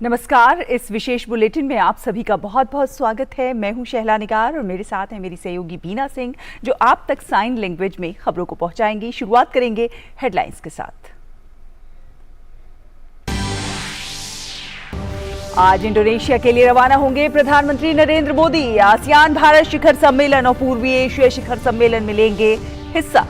नमस्कार। इस विशेष बुलेटिन में आप सभी का बहुत बहुत स्वागत है। मैं हूं शहला निगार और मेरे साथ है मेरी सहयोगी बीना सिंह, जो आप तक साइन लैंग्वेज में खबरों को पहुंचाएंगी। शुरुआत करेंगे हेडलाइंस के साथ। आज इंडोनेशिया के लिए रवाना होंगे प्रधानमंत्री नरेंद्र मोदी। आसियान भारत शिखर सम्मेलन और पूर्वी एशिया शिखर सम्मेलन में लेंगे हिस्सा।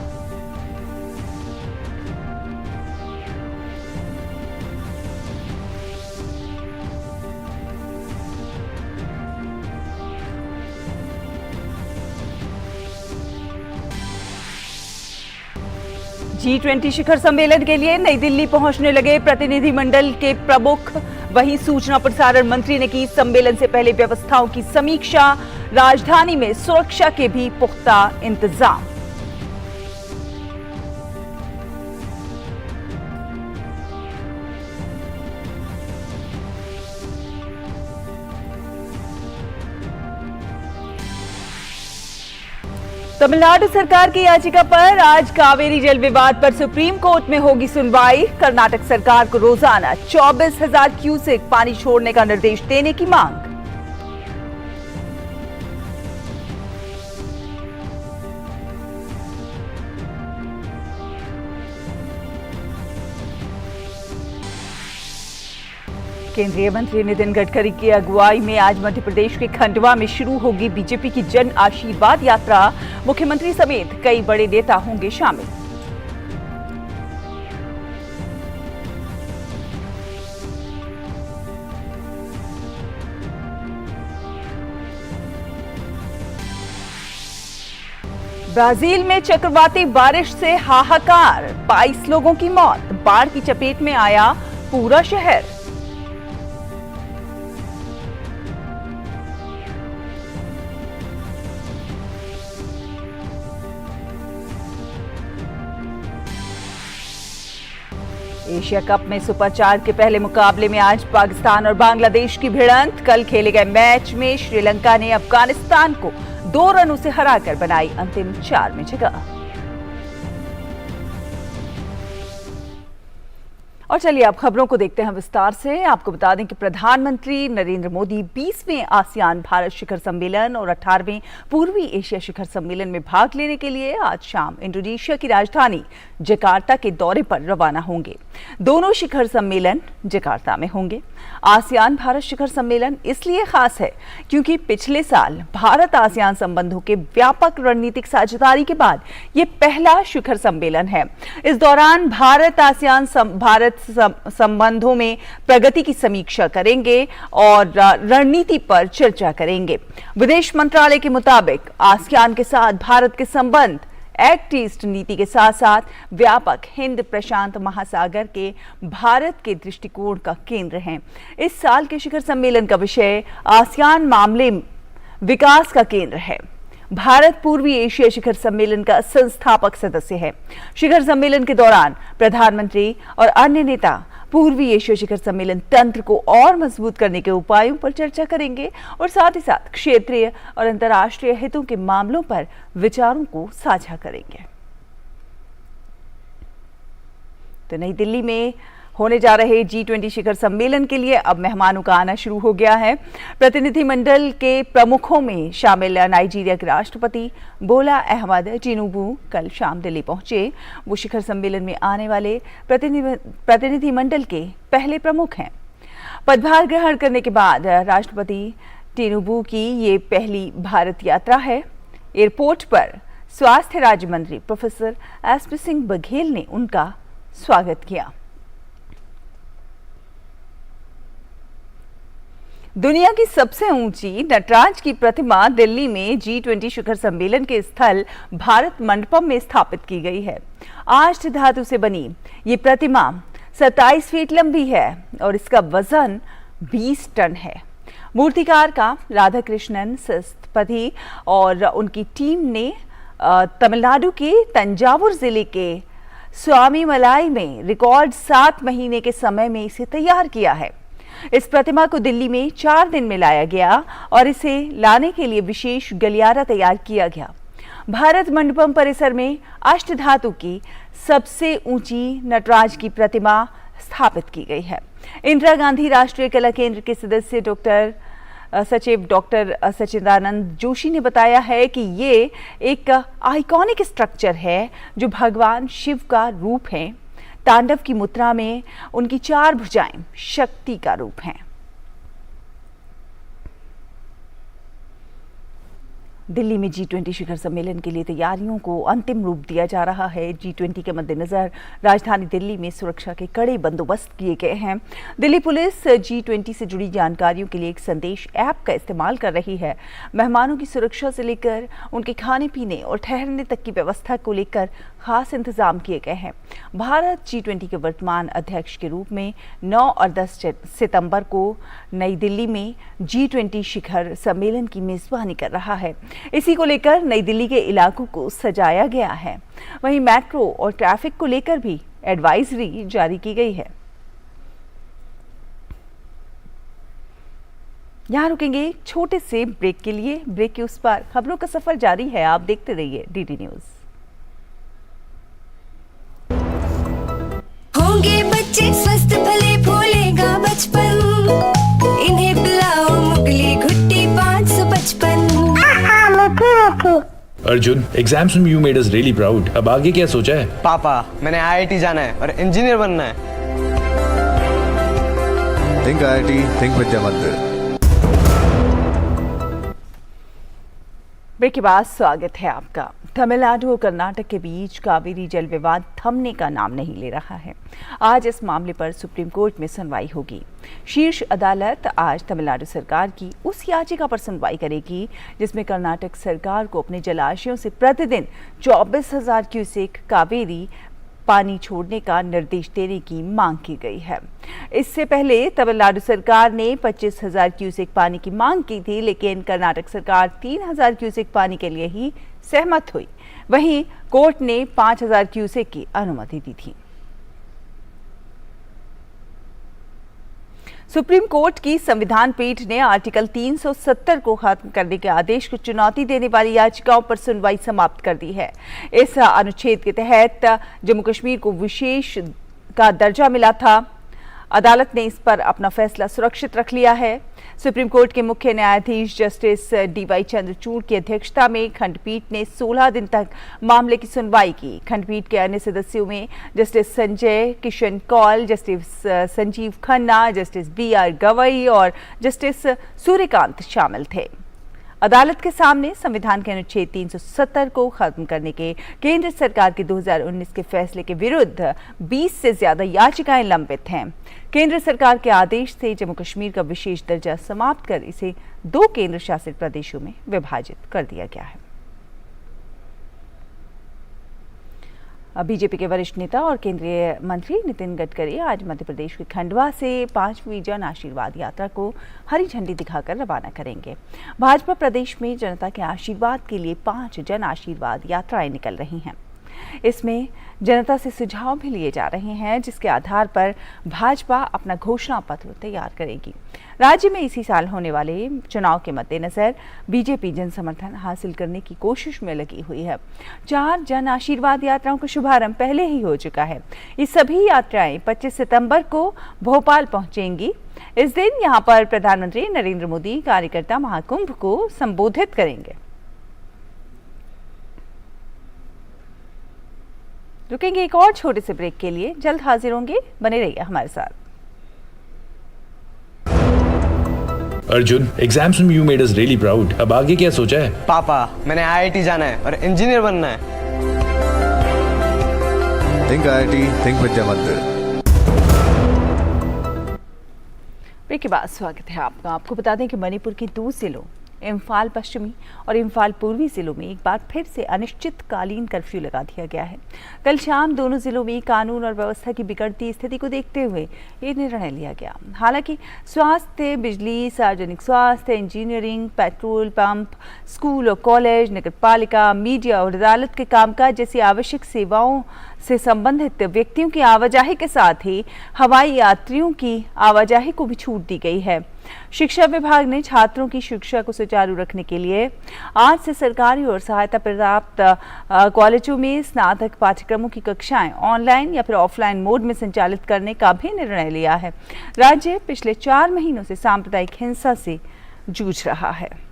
G20 शिखर सम्मेलन के लिए नई दिल्ली पहुंचने लगे प्रतिनिधिमंडल के प्रमुख। वहीं सूचना प्रसारण मंत्री ने की सम्मेलन से पहले व्यवस्थाओं की समीक्षा। राजधानी में सुरक्षा के भी पुख्ता इंतजाम। तमिलनाडु सरकार की याचिका पर आज कावेरी जल विवाद पर सुप्रीम कोर्ट में होगी सुनवाई। कर्नाटक सरकार को रोजाना 24,000 क्यूसेक पानी छोड़ने का निर्देश देने की मांग। केंद्रीय मंत्री नितिन गडकरी की अगुवाई में आज मध्य प्रदेश के खंडवा में शुरू होगी बीजेपी की जन आशीर्वाद यात्रा। मुख्यमंत्री समेत कई बड़े नेता होंगे शामिल। ब्राजील में चक्रवाती बारिश से हाहाकार, 22 लोगों की मौत। बाढ़ की चपेट में आया पूरा शहर। एशिया कप में सुपर 4 के पहले मुकाबले में आज पाकिस्तान और बांग्लादेश की भिड़ंत। कल खेले गए मैच में श्रीलंका ने अफगानिस्तान को 2 रनों से हराकर बनाई अंतिम 4 में जगह। और चलिए अब खबरों को देखते हैं विस्तार से। आपको बता दें कि प्रधानमंत्री नरेंद्र मोदी 20वें आसियान भारत शिखर सम्मेलन और 18वें पूर्वी एशिया शिखर सम्मेलन में भाग लेने के लिए आज शाम इंडोनेशिया की राजधानी जकार्ता के दौरे पर रवाना होंगे। दोनों शिखर सम्मेलन जकार्ता में होंगे। आसियान भारत शिखर सम्मेलन इसलिए खास है क्योंकि पिछले साल भारत आसियान संबंधों के व्यापक रणनीतिक साझेदारी के बाद ये पहला शिखर सम्मेलन है। इस दौरान भारत आसियान संबंधों में प्रगति की समीक्षा करेंगे और रणनीति पर चर्चा करेंगे। विदेश मंत्रालय के मुताबिक आसियान के साथ भारत के संबंध एक्ट ईस्ट नीति के साथ साथ व्यापक हिंद प्रशांत महासागर के भारत के दृष्टिकोण का केंद्र हैं। इस साल के शिखर सम्मेलन का विषय आसियान मामले विकास का केंद्र है। भारत पूर्वी एशिया शिखर सम्मेलन का संस्थापक सदस्य है। शिखर सम्मेलन के दौरान प्रधानमंत्री और अन्य नेता पूर्वी एशिया शिखर सम्मेलन तंत्र को और मजबूत करने के उपायों पर चर्चा करेंगे और साथ ही साथ क्षेत्रीय और अंतर्राष्ट्रीय हितों के मामलों पर विचारों को साझा करेंगे। तो नई दिल्ली में होने जा रहे G20 शिखर सम्मेलन के लिए अब मेहमानों का आना शुरू हो गया है। प्रतिनिधिमंडल के प्रमुखों में शामिल नाइजीरिया के राष्ट्रपति बोला अहमद टिनुबू कल शाम दिल्ली पहुंचे। वो शिखर सम्मेलन में आने वाले प्रतिनिधिमंडल के पहले प्रमुख हैं। पदभार ग्रहण करने के बाद राष्ट्रपति टिनुबू की ये पहली भारत यात्रा है। एयरपोर्ट पर स्वास्थ्य राज्य मंत्री प्रोफेसर एसपी सिंह बघेल ने उनका स्वागत किया। दुनिया की सबसे ऊंची नटराज की प्रतिमा दिल्ली में G20 शिखर सम्मेलन के स्थल भारत मंडपम में स्थापित की गई है। आष्ट धातु से बनी ये प्रतिमा 27 फीट लंबी है और इसका वजन 20 टन है। मूर्तिकार का राधा कृष्णन सस्तपति और उनकी टीम ने तमिलनाडु के तंजावुर जिले के स्वामीमलाई में रिकॉर्ड 7 महीने के समय में इसे तैयार किया है। इस प्रतिमा को दिल्ली में 4 दिन में लाया गया और इसे लाने के लिए विशेष गलियारा तैयार किया गया। भारत मंडपम परिसर में अष्टधातु की सबसे ऊंची नटराज की प्रतिमा स्थापित की गई है। इंदिरा गांधी राष्ट्रीय कला केंद्र के सदस्य सचिव डॉक्टर सच्चिदानंद जोशी ने बताया है कि ये एक आइकॉनिक स्ट्रक्चर है जो भगवान शिव का रूप है। तांडव की मुद्रा में उनकी 4 भुजाएं शक्ति का रूप हैं। दिल्ली में G20 शिखर सम्मेलन के लिए तैयारियों को अंतिम रूप दिया जा रहा है। G20 के मद्देनजर राजधानी दिल्ली में सुरक्षा के कड़े बंदोबस्त किए गए हैं। दिल्ली पुलिस G20 से जुड़ी जानकारियों के लिए एक संदेश ऐप का इस्तेमाल कर रही है। मेहमानों की सुरक्षा से लेकर उनके खाने पीने और ठहरने तक की व्यवस्था को लेकर खास इंतजाम किए गए हैं। भारत G20 के वर्तमान अध्यक्ष के रूप में 9 और 10 सितंबर को नई दिल्ली में G20 शिखर सम्मेलन की मेजबानी कर रहा है। इसी को लेकर नई दिल्ली के इलाकों को सजाया गया है। वहीं मेट्रो और ट्रैफिक को लेकर भी एडवाइजरी जारी की गई है। यहाँ रुकेंगे एक छोटे से ब्रेक के लिए। ब्रेक के उस पार खबरों का सफर जारी है। आप देखते रहिए DD न्यूज। होंगे बच्चे स्वस्थ भले फूलेगा बचपन, इन्हें पिलाओ मुगली घुट्टी 555। अर्जुन, एग्जाम्स में you made us really proud. अब आगे क्या सोचा है? पापा, मैंने IIT जाना है और इंजीनियर बनना है। Think IIT, think विद्या मंदिर। ब्रेक के बाद स्वागत है आपका। तमिलनाडु और कर्नाटक के बीच कावेरी जल विवाद थमने का नाम नहीं ले रहा है। आज इस मामले पर सुप्रीम कोर्ट में सुनवाई होगी। शीर्ष अदालत आज तमिलनाडु सरकार की उस याचिका पर सुनवाई करेगी जिसमें कर्नाटक सरकार को अपने जलाशयों से प्रतिदिन 24,000 क्यूसेक कावेरी पानी छोड़ने का निर्देश देने की मांग की गई है। इससे पहले तमिलनाडु सरकार ने 25,000 क्यूसेक पानी की मांग की थी, लेकिन कर्नाटक सरकार 3,000 क्यूसेक पानी के लिए ही सहमत हुई। वहीं कोर्ट ने 5,000 क्यूसेक की अनुमति दी थी। सुप्रीम कोर्ट की संविधान पीठ ने आर्टिकल 370 को खत्म करने के आदेश को चुनौती देने वाली याचिकाओं पर सुनवाई समाप्त कर दी है। इस अनुच्छेद के तहत जम्मू कश्मीर को विशेष का दर्जा मिला था। अदालत ने इस पर अपना फैसला सुरक्षित रख लिया है। सुप्रीम कोर्ट के मुख्य न्यायाधीश जस्टिस DY चंद्रचूड़ की अध्यक्षता में खंडपीठ ने 16 दिन तक मामले की सुनवाई की। खंडपीठ के अन्य सदस्यों में justice Sanjay Kishan Kaul, justice Sanjiv Khanna, justice BR Gavai और जस्टिस सूर्यकांत शामिल थे। अदालत के सामने संविधान के अनुच्छेद 370 को खत्म करने के केंद्र सरकार के 2019 के फैसले के विरुद्ध 20 से ज्यादा याचिकाएं लंबित हैं। केंद्र सरकार के आदेश से जम्मू कश्मीर का विशेष दर्जा समाप्त कर इसे 2 केंद्र शासित प्रदेशों में विभाजित कर दिया गया है। बीजेपी के वरिष्ठ नेता और केंद्रीय मंत्री नितिन गडकरी आज मध्य प्रदेश के खंडवा से 5वीं जन आशीर्वाद यात्रा को हरी झंडी दिखाकर रवाना करेंगे। भाजपा प्रदेश में जनता के आशीर्वाद के लिए 5 जन आशीर्वाद यात्राएं निकल रही हैं। इसमें जनता से सुझाव भी लिए जा रहे हैं, जिसके आधार पर भाजपा अपना घोषणा पत्र तैयार करेगी। राज्य में इसी साल होने वाले चुनाव के मद्देनजर बीजेपी जन समर्थन हासिल करने की कोशिश में लगी हुई है। 4 जन आशीर्वाद यात्राओं का शुभारंभ पहले ही हो चुका है। ये सभी यात्राएं 25 सितंबर को भोपाल पहुंचेंगी। इस दिन यहां पर प्रधानमंत्री नरेंद्र मोदी कार्यकर्ता महाकुंभ को संबोधित करेंगे। रुकेंगे एक और छोटे से ब्रेक के लिए, जल्द हाजिर होंगे, बने रहिए हमारे साथ। अर्जुन, एग्जाम्स में you made us really proud. अब आगे क्या सोचा है? पापा, मैंने IIT जाना है और इंजीनियर बनना है। Think IIT, think विद्या मंदिर। ब्रेक के बाद स्वागत है आपका। आपको बता दें कि मणिपुर के 2 जिलों इम्फाल पश्चिमी और इम्फाल पूर्वी जिलों में एक बार फिर से अनिश्चितकालीन कर्फ्यू लगा दिया गया है। कल शाम दोनों जिलों में कानून और व्यवस्था की बिगड़ती स्थिति को देखते हुए ये निर्णय लिया गया। हालांकि स्वास्थ्य, बिजली, सार्वजनिक स्वास्थ्य, इंजीनियरिंग, पेट्रोल पंप, स्कूल और कॉलेज, नगरपालिका, मीडिया और अदालत के कामकाज जैसी आवश्यक सेवाओं से संबंधित व्यक्तियों की आवाजाही के साथ ही हवाई यात्रियों की आवाजाही को भी छूट दी गई है। शिक्षा विभाग ने छात्रों की शिक्षा को सुचारू रखने के लिए आज से सरकारी और सहायता प्राप्त कॉलेजों में स्नातक पाठ्यक्रमों की कक्षाएं ऑनलाइन या फिर ऑफलाइन मोड में संचालित करने का भी निर्णय लिया है। राज्य पिछले 4 महीनों से सांप्रदायिक हिंसा से जूझ रहा है।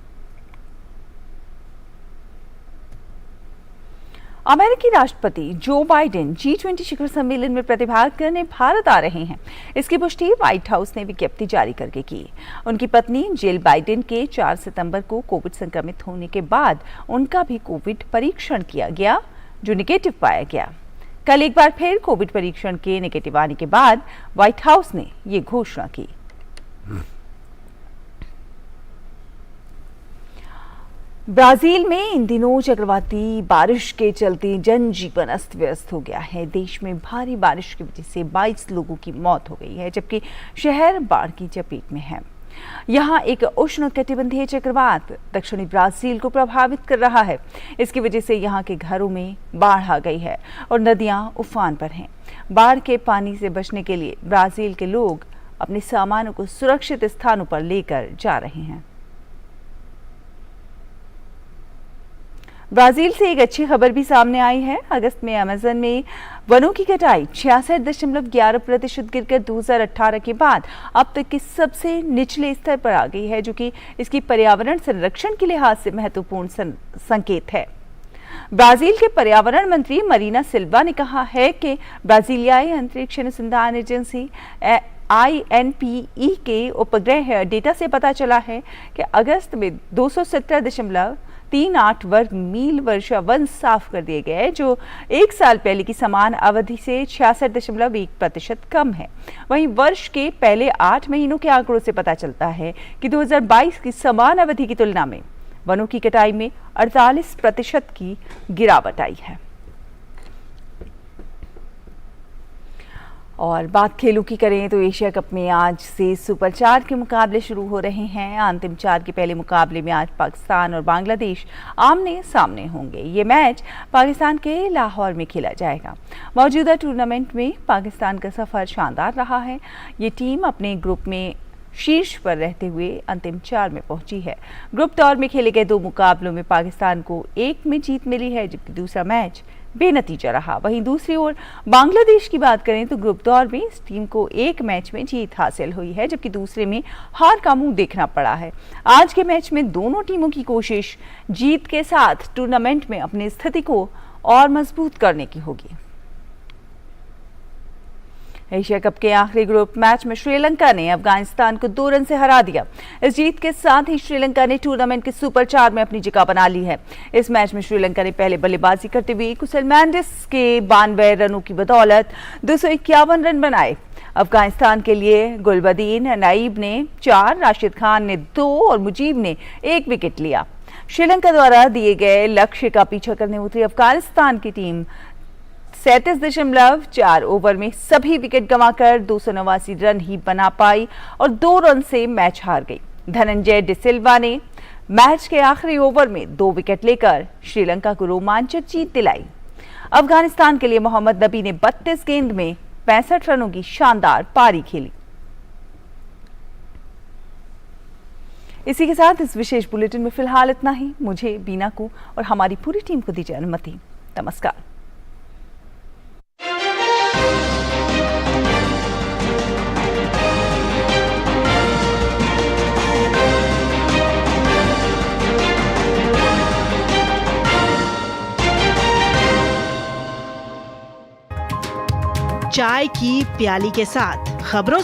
अमेरिकी राष्ट्रपति जो बाइडेन G20 शिखर सम्मेलन में प्रतिभाग करने भारत आ रहे हैं। इसकी पुष्टि व्हाइट हाउस ने विज्ञप्ति जारी करके की। उनकी पत्नी जिल बाइडेन के 4 सितंबर को कोविड संक्रमित होने के बाद उनका भी कोविड परीक्षण किया गया, जो नेगेटिव पाया गया। कल एक बार फिर कोविड परीक्षण के नेगेटिव आने के बाद व्हाइट हाउस ने ये घोषणा की। ब्राजील में इन दिनों चक्रवाती बारिश के चलते जनजीवन अस्त व्यस्त हो गया है। देश में भारी बारिश की वजह से 22 लोगों की मौत हो गई है, जबकि शहर बाढ़ की चपेट में है। यहाँ एक उष्णकटिबंधीय चक्रवात दक्षिणी ब्राजील को प्रभावित कर रहा है। इसकी वजह से यहाँ के घरों में बाढ़ आ गई है और नदियां उफान पर हैं। बाढ़ के पानी से बचने के लिए ब्राजील के लोग अपने सामानों को सुरक्षित स्थानों पर लेकर जा रहे हैं। ब्राजील से एक अच्छी खबर भी सामने आई है। अगस्त में अमेज़न में वनों की कटाई 66.11% गिरकर 2018 के बाद अब तक के सबसे निचले स्तर पर आ गई है, जो कि इसकी पर्यावरण संरक्षण के लिहाज से महत्वपूर्ण संकेत है। ब्राजील के पर्यावरण मंत्री मरीना सिल्वा ने कहा है कि ब्राजीलियाई अंतरिक्ष अनुसंधान एजेंसी INPE के उपग्रह डेटा से पता चला है कि अगस्त में 217.38 वर्ग मील वर्षा वन साफ कर दिए गए, जो 1 साल पहले की समान अवधि से 66.1% कम है। वहीं वर्ष के पहले 8 महीनों के आंकड़ों से पता चलता है कि 2022 की समान अवधि की तुलना में वनों की कटाई में 48% की गिरावट आई है। और बात खेलों की करें तो एशिया कप में आज से सुपर 4 के मुकाबले शुरू हो रहे हैं। अंतिम 4 के पहले मुकाबले में आज पाकिस्तान और बांग्लादेश आमने सामने होंगे। ये मैच पाकिस्तान के लाहौर में खेला जाएगा। मौजूदा टूर्नामेंट में पाकिस्तान का सफर शानदार रहा है। ये टीम अपने ग्रुप में शीर्ष पर रहते हुए अंतिम 4 में पहुंची है। ग्रुप दौर में खेले गए 2 मुकाबलों में पाकिस्तान को 1 में जीत मिली है, जबकि दूसरा मैच बेनतीजा रहा। वहीं दूसरी ओर बांग्लादेश की बात करें तो ग्रुप दौर में इस टीम को 1 मैच में जीत हासिल हुई है, जबकि दूसरे में हार का मुंह देखना पड़ा है। आज के मैच में दोनों टीमों की कोशिश जीत के साथ टूर्नामेंट में अपनी स्थिति को और मजबूत करने की होगी। एशिया कप के आखिरी ग्रुप मैच में श्रीलंका ने अफगानिस्तान को 2 रन से हरा दिया। इस जीत के साथ ही श्रीलंका ने टूर्नामेंट के सुपर 4 में अपनी जगह बना ली है। इस मैच में श्रीलंका ने पहले बल्लेबाजी करते हुए कुशल मेंडिस के 92 रनों की बदौलत 251 रन बनाए। अफगानिस्तान के लिए गुलबदीन नाइब ने 4, राशिद खान ने 2 और मुजीब ने 1 विकेट लिया। श्रीलंका द्वारा दिए गए लक्ष्य का पीछा करने उतरी अफगानिस्तान की टीम 37.4 ओवर में सभी विकेट गंवाकर 289 रन ही बना पाई और 2 रन से मैच हार गई। धनंजय डिसिल्वा ने मैच के आखिरी ओवर में 2 विकेट लेकर श्रीलंका को रोमांचक जीत दिलाई। अफगानिस्तान के लिए मोहम्मद नबी ने 32 गेंद में 65 रनों की शानदार पारी खेली। इसी के साथ इस विशेष बुलेटिन में फिलहाल इतना ही। मुझे, बीना को और हमारी पूरी टीम को दीजिए अनुमति। नमस्कार। चाय की प्याली के साथ खबरों